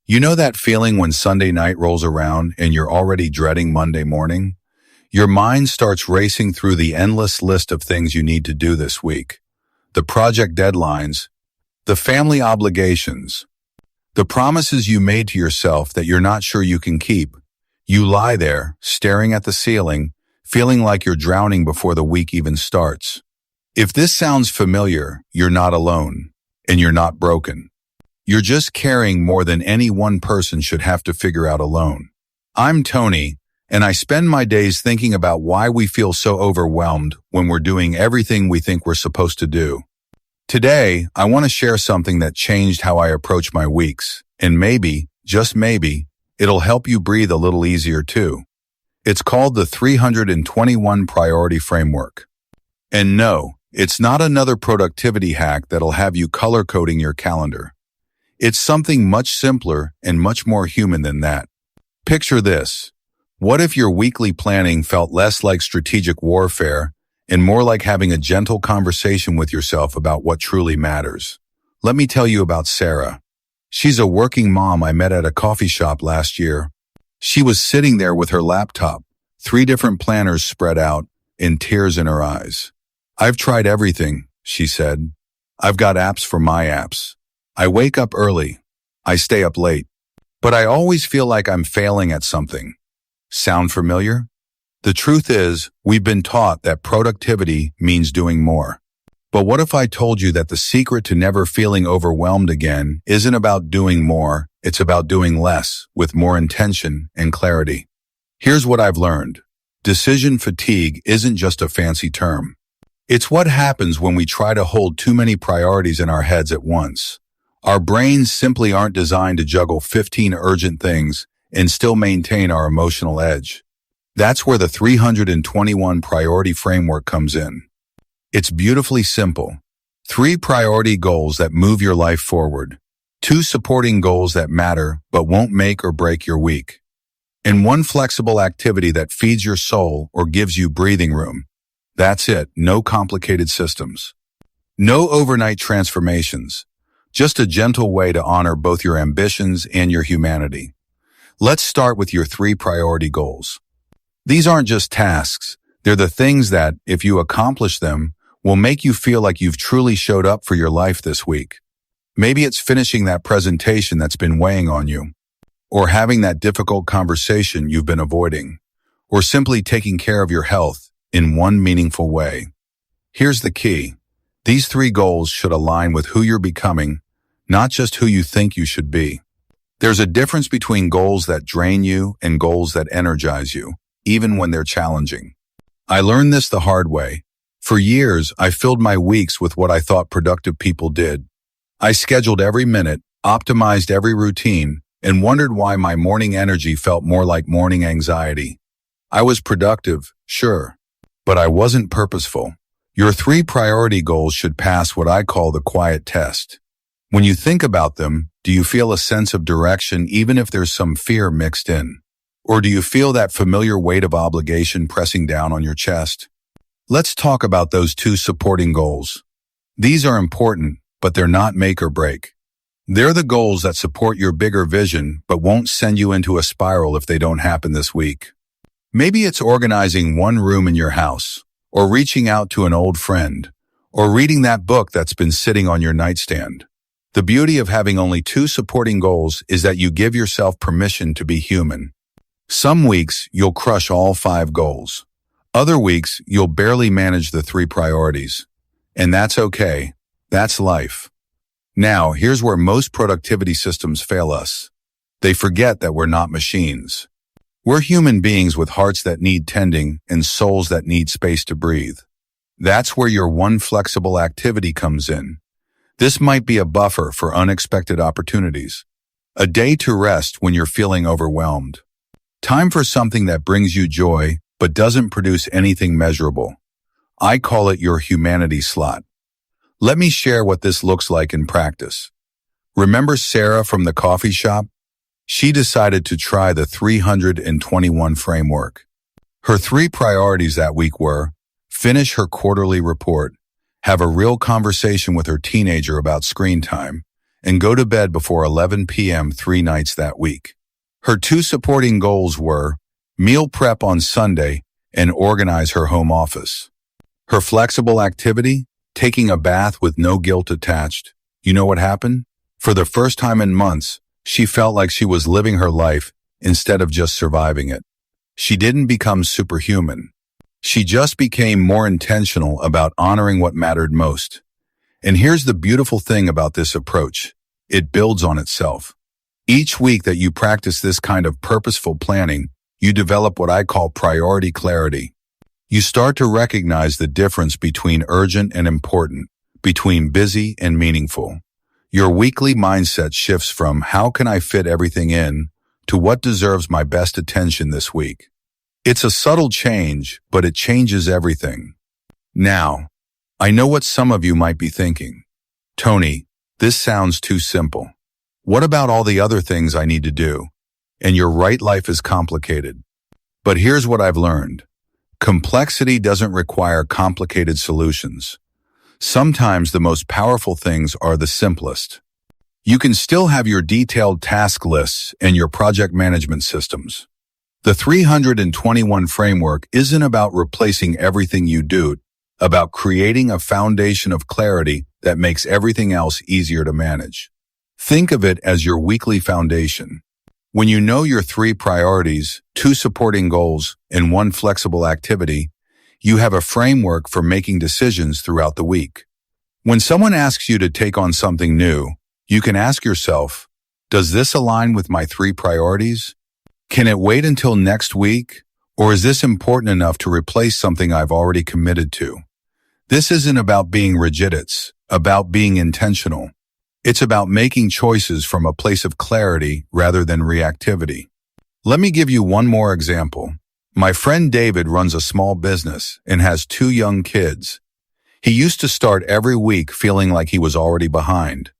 You know that feeling when Sunday night rolls around and you're already dreading Monday morning? Your mind starts racing through the endless list of things you need to do this week. The project deadlines, the family obligations, the promises you made to yourself that you're not sure you can keep. You lie there, staring at the ceiling, feeling like you're drowning before the week even starts. If this sounds familiar, you're not alone, and you're not broken. You're just carrying more than any one person should have to figure out alone. I'm Tony, and I spend my days thinking about why we feel so overwhelmed when we're doing everything we think we're supposed to do. Today, I want to share something that changed how I approach my weeks, and maybe, just maybe, it'll help you breathe a little easier too. It's called the 321 Priority Framework. And no, it's not another productivity hack that'll have you color-coding your calendar. It's something much simpler and much more human than that. Picture this. What if your weekly planning felt less like strategic warfare and more like having a gentle conversation with yourself about what truly matters? Let me tell you about Sarah. She's a working mom I met at a coffee shop last year. She was sitting there with her laptop, 3 different planners spread out, and tears in her eyes. "I've tried everything," she said. "I've got apps for my apps. I wake up early. I stay up late. But I always feel like I'm failing at something." Sound familiar? The truth is, we've been taught that productivity means doing more. But what if I told you that the secret to never feeling overwhelmed again isn't about doing more, it's about doing less, with more intention and clarity? Here's what I've learned. Decision fatigue isn't just a fancy term. It's what happens when we try to hold too many priorities in our heads at once. Our brains simply aren't designed to juggle 15 urgent things and still maintain our emotional edge. That's where the 321 Priority Framework comes in. It's beautifully simple. 3 priority goals that move your life forward. 2 supporting goals that matter but won't make or break your week. And 1 flexible activity that feeds your soul or gives you breathing room. That's it, no complicated systems. No overnight transformations. Just a gentle way to honor both your ambitions and your humanity. Let's start with your 3 priority goals. These aren't just tasks. They're the things that, if you accomplish them, will make you feel like you've truly showed up for your life this week. Maybe it's finishing that presentation that's been weighing on you, or having that difficult conversation you've been avoiding, or simply taking care of your health in one meaningful way. Here's the key. These 3 goals should align with who you're becoming, not just who you think you should be. There's a difference between goals that drain you and goals that energize you, even when they're challenging. I learned this the hard way. For years, I filled my weeks with what I thought productive people did. I scheduled every minute, optimized every routine, and wondered why my morning energy felt more like morning anxiety. I was productive, sure, but I wasn't purposeful. Your 3 priority goals should pass what I call the quiet test. When you think about them, do you feel a sense of direction even if there's some fear mixed in? Or do you feel that familiar weight of obligation pressing down on your chest? Let's talk about those 2 supporting goals. These are important, but they're not make or break. They're the goals that support your bigger vision but won't send you into a spiral if they don't happen this week. Maybe it's organizing 1 room in your house, or reaching out to an old friend, or reading that book that's been sitting on your nightstand. The beauty of having only 2 supporting goals is that you give yourself permission to be human. Some weeks, you'll crush all 5 goals. Other weeks, you'll barely manage the 3 priorities. And that's okay. That's life. Now, here's where most productivity systems fail us. They forget that we're not machines. We're human beings with hearts that need tending and souls that need space to breathe. That's where your 1 flexible activity comes in. This might be a buffer for unexpected opportunities. A day to rest when you're feeling overwhelmed. Time for something that brings you joy but doesn't produce anything measurable. I call it your humanity slot. Let me share what this looks like in practice. Remember Sarah from the coffee shop? She decided to try the 321 framework. Her 3 priorities that week were: finish her quarterly report, have a real conversation with her teenager about screen time, and go to bed before 11 p.m. 3 nights that week. Her two supporting goals were meal prep on Sunday and organize her home office. Her flexible activity, taking a bath with no guilt attached. You know what happened? For the first time in months, she felt like she was living her life instead of just surviving it. She didn't become superhuman. She just became more intentional about honoring what mattered most. And here's the beautiful thing about this approach. It builds on itself. Each week that you practice this kind of purposeful planning, you develop what I call priority clarity. You start to recognize the difference between urgent and important, between busy and meaningful. Your weekly mindset shifts from how can I fit everything in to what deserves my best attention this week. It's a subtle change, but it changes everything. Now, I know what some of you might be thinking. Tony, this sounds too simple. What about all the other things I need to do? And you're right, life is complicated. But here's what I've learned. Complexity doesn't require complicated solutions. Sometimes the most powerful things are the simplest. You can still have your detailed task lists and your project management systems. The 321 framework isn't about replacing everything you do, about creating a foundation of clarity that makes everything else easier to manage. Think of it as your weekly foundation. When you know your 3 priorities, 2 supporting goals, and 1 flexible activity, you have a framework for making decisions throughout the week. When someone asks you to take on something new, you can ask yourself, does this align with my 3 priorities? Can it wait until next week? Or is this important enough to replace something I've already committed to? This isn't about being rigid, it's about being intentional. It's about making choices from a place of clarity rather than reactivity. Let me give you one more example. My friend David runs a small business and has 2 young kids. He used to start every week feeling like he was already behind.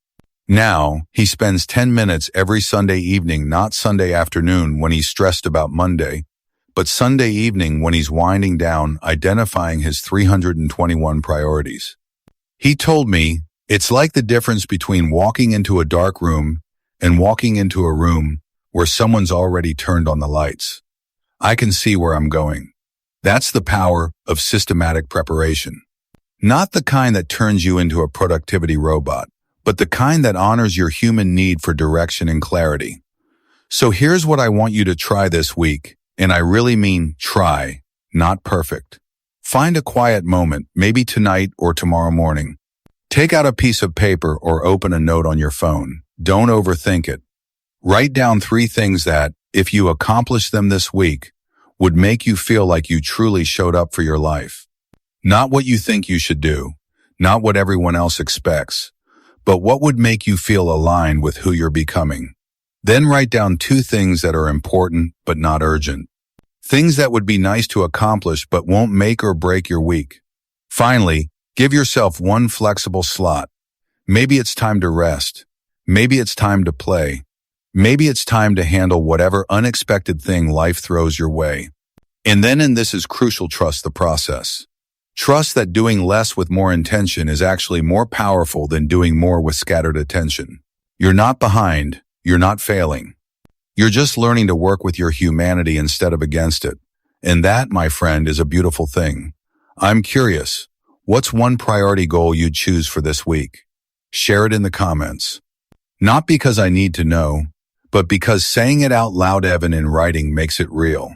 Now, he spends 10 minutes every Sunday evening, not Sunday afternoon when he's stressed about Monday, but Sunday evening when he's winding down, identifying his 321 priorities. He told me, it's like the difference between walking into a dark room and walking into a room where someone's already turned on the lights. I can see where I'm going. That's the power of systematic preparation. Not the kind that turns you into a productivity robot, but the kind that honors your human need for direction and clarity. So here's what I want you to try this week, and I really mean try, not perfect. Find a quiet moment, maybe tonight or tomorrow morning. Take out a piece of paper or open a note on your phone. Don't overthink it. Write down 3 things that, if you accomplish them this week, would make you feel like you truly showed up for your life. Not what you think you should do, not what everyone else expects, but what would make you feel aligned with who you're becoming. Then write down 2 things that are important but not urgent. Things that would be nice to accomplish but won't make or break your week. Finally, give yourself 1 flexible slot. Maybe it's time to rest. Maybe it's time to play. Maybe it's time to handle whatever unexpected thing life throws your way. And this is crucial, trust the process. Trust that doing less with more intention is actually more powerful than doing more with scattered attention. You're not behind. You're not failing. You're just learning to work with your humanity instead of against it. And that, my friend, is a beautiful thing. I'm curious. What's 1 priority goal you'd choose for this week? Share it in the comments. Not because I need to know, but because saying it out loud, Evan, in writing makes it real.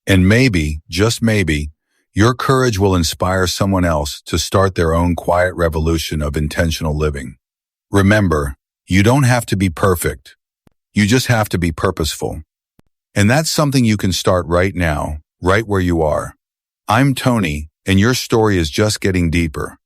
And maybe, just maybe, your courage will inspire someone else to start their own quiet revolution of intentional living. Remember, you don't have to be perfect. You just have to be purposeful. And that's something you can start right now, right where you are. I'm Tony, and your story is just getting deeper.